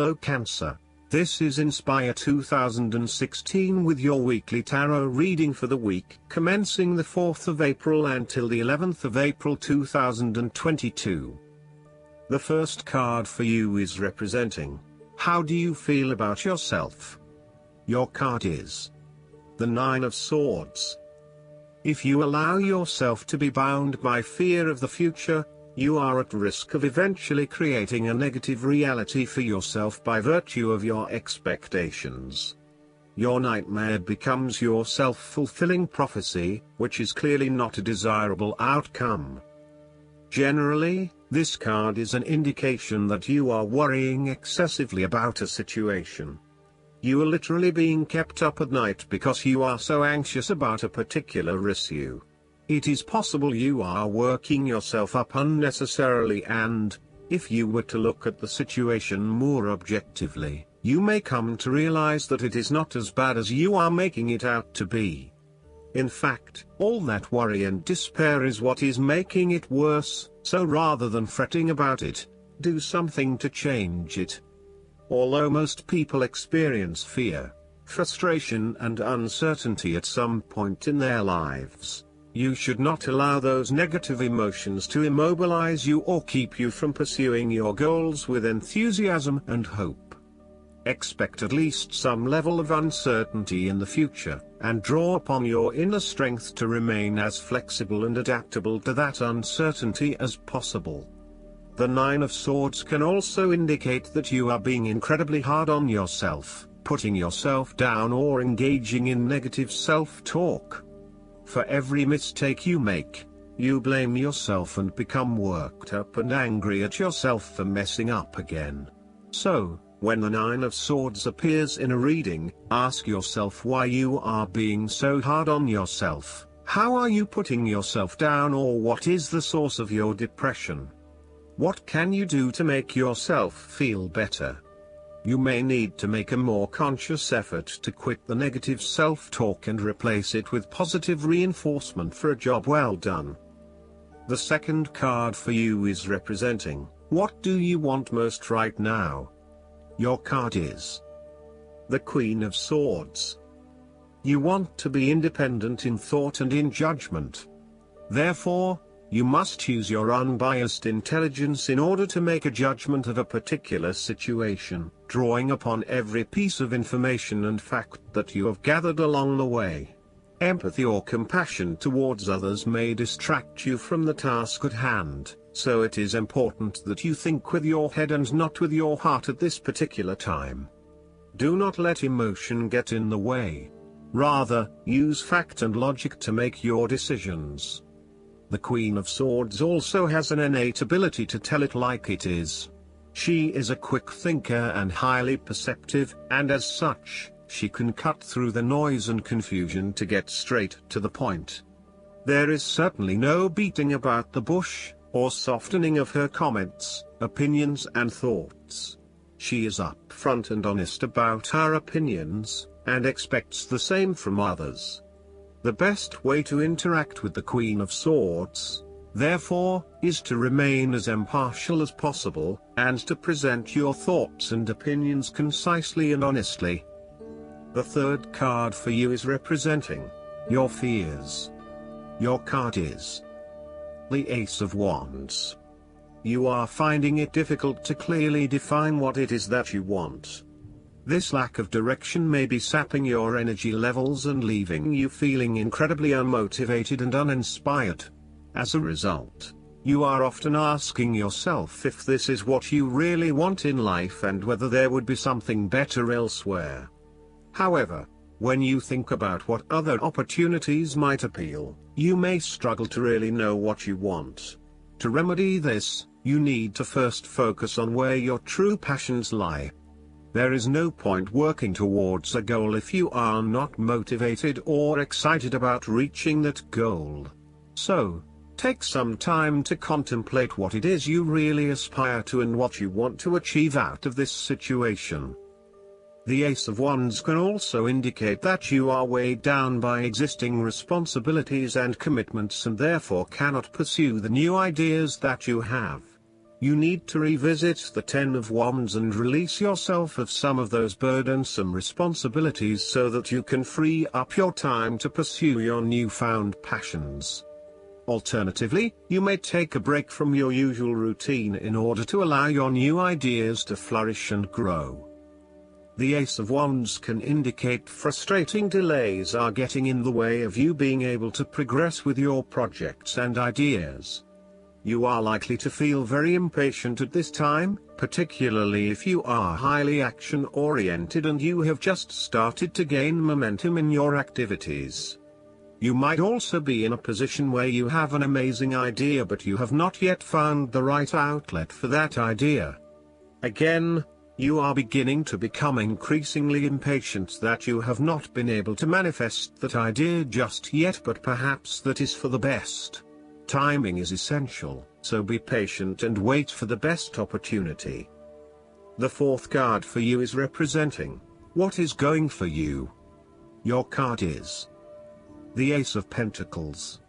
Hello Cancer. This is Inspire 2016 with your weekly tarot reading for the week commencing the 4th of April until the 11th of April 2022. The first card for you is representing, how do you feel about yourself? Your card is the Nine of Swords. If you allow yourself to be bound by fear of the future, you are at risk of eventually creating a negative reality for yourself by virtue of your expectations. Your nightmare becomes your self-fulfilling prophecy, which is clearly not a desirable outcome. Generally, this card is an indication that you are worrying excessively about a situation. You are literally being kept up at night because you are so anxious about a particular issue. It is possible you are working yourself up unnecessarily and, if you were to look at the situation more objectively, you may come to realize that it is not as bad as you are making it out to be. In fact, all that worry and despair is what is making it worse, so rather than fretting about it, do something to change it. Although most people experience fear, frustration and uncertainty at some point in their lives, you should not allow those negative emotions to immobilize you or keep you from pursuing your goals with enthusiasm and hope. Expect at least some level of uncertainty in the future, and draw upon your inner strength to remain as flexible and adaptable to that uncertainty as possible. The Nine of Swords can also indicate that you are being incredibly hard on yourself, putting yourself down or engaging in negative self-talk. For every mistake you make, you blame yourself and become worked up and angry at yourself for messing up again. So, when the Nine of Swords appears in a reading, ask yourself why you are being so hard on yourself. How are you putting yourself down, or what is the source of your depression? What can you do to make yourself feel better? You may need to make a more conscious effort to quit the negative self-talk and replace it with positive reinforcement for a job well done. The second card for you is representing, what do you want most right now? Your card is the Queen of Swords. You want to be independent in thought and in judgment. Therefore, you must use your unbiased intelligence in order to make a judgment of a particular situation, drawing upon every piece of information and fact that you have gathered along the way. Empathy or compassion towards others may distract you from the task at hand, so it is important that you think with your head and not with your heart at this particular time. Do not let emotion get in the way. Rather, use fact and logic to make your decisions. The Queen of Swords also has an innate ability to tell it like it is. She is a quick thinker and highly perceptive, and as such, she can cut through the noise and confusion to get straight to the point. There is certainly no beating about the bush, or softening of her comments, opinions and thoughts. She is upfront and honest about her opinions, and expects the same from others. The best way to interact with the Queen of Swords, therefore, is to remain as impartial as possible, and to present your thoughts and opinions concisely and honestly. The third card for you is representing your fears. Your card is the Ace of Wands. You are finding it difficult to clearly define what it is that you want. This lack of direction may be sapping your energy levels and leaving you feeling incredibly unmotivated and uninspired. As a result, you are often asking yourself if this is what you really want in life and whether there would be something better elsewhere. However, when you think about what other opportunities might appeal, you may struggle to really know what you want. To remedy this, you need to first focus on where your true passions lie. There is no point working towards a goal if you are not motivated or excited about reaching that goal. So, take some time to contemplate what it is you really aspire to and what you want to achieve out of this situation. The Ace of Wands can also indicate that you are weighed down by existing responsibilities and commitments and therefore cannot pursue the new ideas that you have. You need to revisit the Ten of Wands and release yourself of some of those burdensome responsibilities so that you can free up your time to pursue your newfound passions. Alternatively, you may take a break from your usual routine in order to allow your new ideas to flourish and grow. The Ace of Wands can indicate frustrating delays are getting in the way of you being able to progress with your projects and ideas. You are likely to feel very impatient at this time, particularly if you are highly action-oriented and you have just started to gain momentum in your activities. You might also be in a position where you have an amazing idea but you have not yet found the right outlet for that idea. Again, you are beginning to become increasingly impatient that you have not been able to manifest that idea just yet, but perhaps that is for the best. Timing is essential, so be patient and wait for the best opportunity. The fourth card for you is representing what is going for you. Your card is the Ace of Pentacles.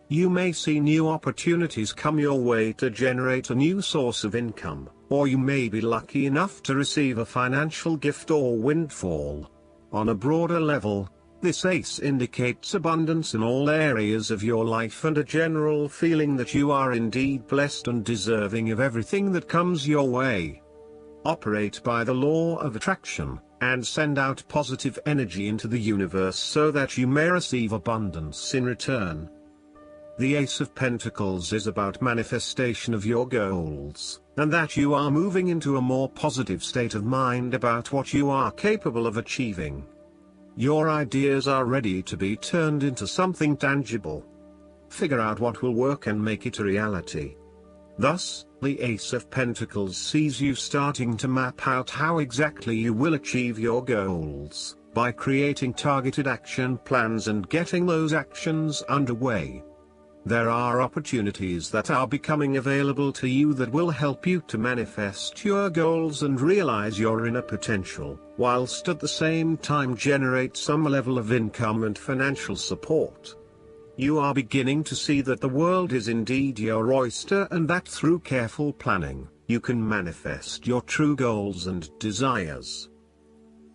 You may see new opportunities come your way to generate a new source of income, or you may be lucky enough to receive a financial gift or windfall. On a broader level, this ace indicates abundance in all areas of your life and a general feeling that you are indeed blessed and deserving of everything that comes your way. Operate by the law of attraction, and send out positive energy into the universe so that you may receive abundance in return. The Ace of Pentacles is about manifestation of your goals, and that you are moving into a more positive state of mind about what you are capable of achieving. Your ideas are ready to be turned into something tangible. Figure out what will work and make it a reality. Thus, the Ace of Pentacles sees you starting to map out how exactly you will achieve your goals, by creating targeted action plans and getting those actions underway. There are opportunities that are becoming available to you that will help you to manifest your goals and realize your inner potential, whilst at the same time generate some level of income and financial support. You are beginning to see that the world is indeed your oyster and that through careful planning, you can manifest your true goals and desires.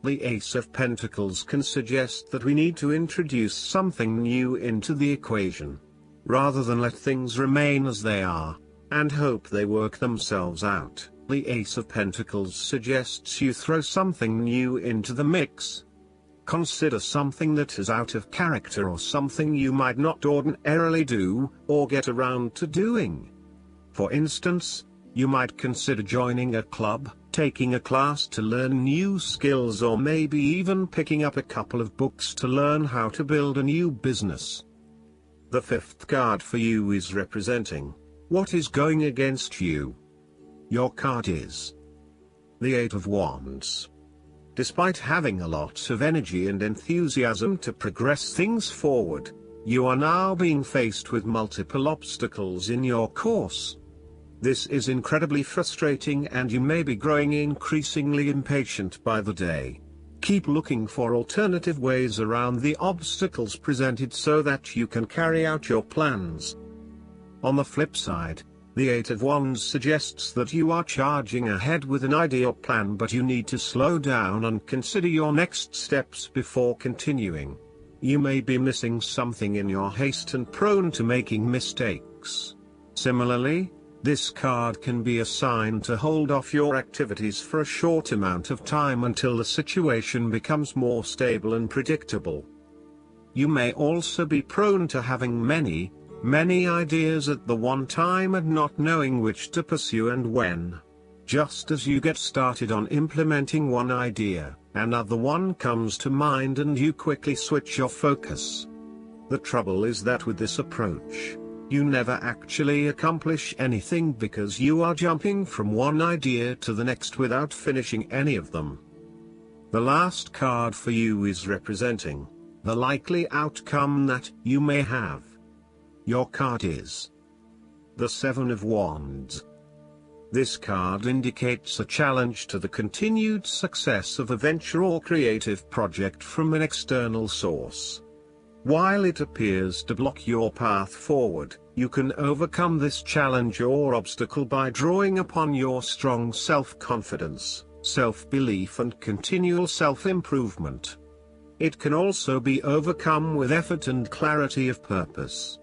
The Ace of Pentacles can suggest that we need to introduce something new into the equation, rather than let things remain as they are, and hope they work themselves out. The Ace of Pentacles suggests you throw something new into the mix. Consider something that is out of character or something you might not ordinarily do, or get around to doing. For instance, you might consider joining a club, taking a class to learn new skills, or maybe even picking up a couple of books to learn how to build a new business. The fifth card for you is representing what is going against you. Your card is the Eight of Wands. Despite having a lot of energy and enthusiasm to progress things forward, you are now being faced with multiple obstacles in your course. This is incredibly frustrating and you may be growing increasingly impatient by the day. Keep looking for alternative ways around the obstacles presented so that you can carry out your plans. On the flip side, the Eight of Wands suggests that you are charging ahead with an idea or plan, but you need to slow down and consider your next steps before continuing. You may be missing something in your haste and prone to making mistakes. Similarly, this card can be a sign to hold off your activities for a short amount of time until the situation becomes more stable and predictable. You may also be prone to having many ideas at the one time and not knowing which to pursue and when. Just as you get started on implementing one idea, another one comes to mind and you quickly switch your focus. The trouble is that with this approach, you never actually accomplish anything because you are jumping from one idea to the next without finishing any of them. The last card for you is representing the likely outcome that you may have. Your card is the Seven of Wands. This card indicates a challenge to the continued success of a venture or creative project from an external source. While it appears to block your path forward, you can overcome this challenge or obstacle by drawing upon your strong self-confidence, self-belief and continual self-improvement. It can also be overcome with effort and clarity of purpose.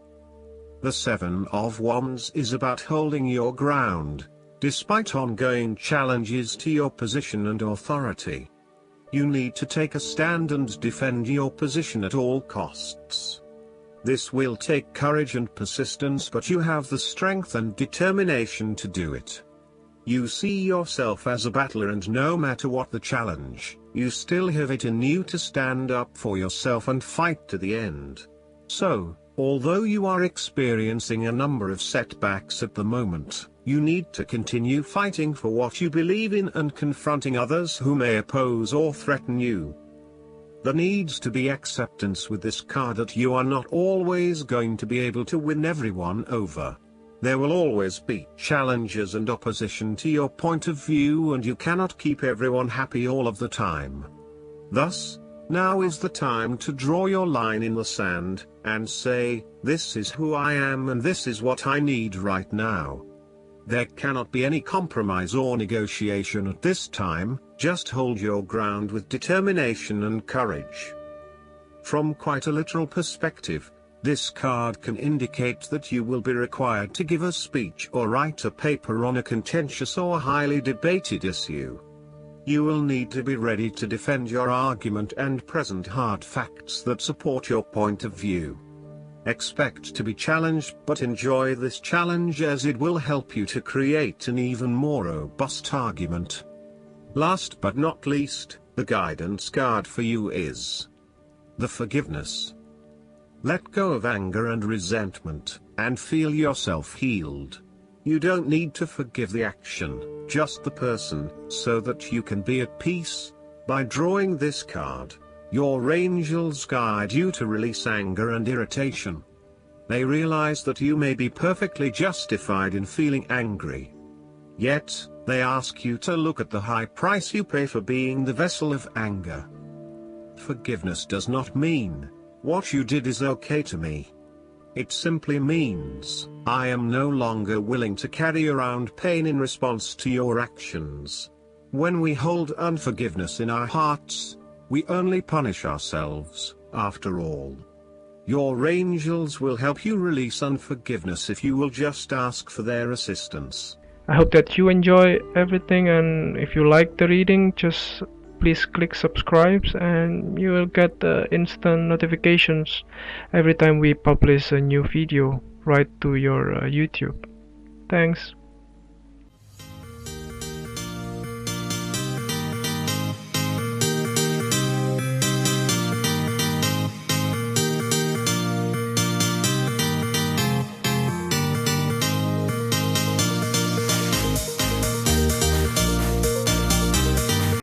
The Seven of Wands is about holding your ground, despite ongoing challenges to your position and authority. You need to take a stand and defend your position at all costs. This will take courage and persistence, but you have the strength and determination to do it. You see yourself as a battler, and no matter what the challenge, you still have it in you to stand up for yourself and fight to the end. So, although you are experiencing a number of setbacks at the moment, you need to continue fighting for what you believe in and confronting others who may oppose or threaten you. There needs to be acceptance with this card that you are not always going to be able to win everyone over. There will always be challenges and opposition to your point of view, and you cannot keep everyone happy all of the time. Thus, now is the time to draw your line in the sand, and say, this is who I am and this is what I need right now. There cannot be any compromise or negotiation at this time, just hold your ground with determination and courage. From quite a literal perspective, this card can indicate that you will be required to give a speech or write a paper on a contentious or highly debated issue. You will need to be ready to defend your argument and present hard facts that support your point of view. Expect to be challenged, but enjoy this challenge as it will help you to create an even more robust argument. Last but not least, the guidance card for you is the Forgiveness. Let go of anger and resentment, and feel yourself healed. You don't need to forgive the action, just the person, so that you can be at peace. By drawing this card, your angels guide you to release anger and irritation. They realize that you may be perfectly justified in feeling angry. Yet, they ask you to look at the high price you pay for being the vessel of anger. Forgiveness does not mean, what you did is okay to me. It simply means, I am no longer willing to carry around pain in response to your actions. When we hold unforgiveness in our hearts, we only punish ourselves, after all. Your angels will help you release unforgiveness if you will just ask for their assistance. I hope that you enjoy everything, and if you like the reading, just please click subscribe and you will get instant notifications every time we publish a new video right to your YouTube. Thanks.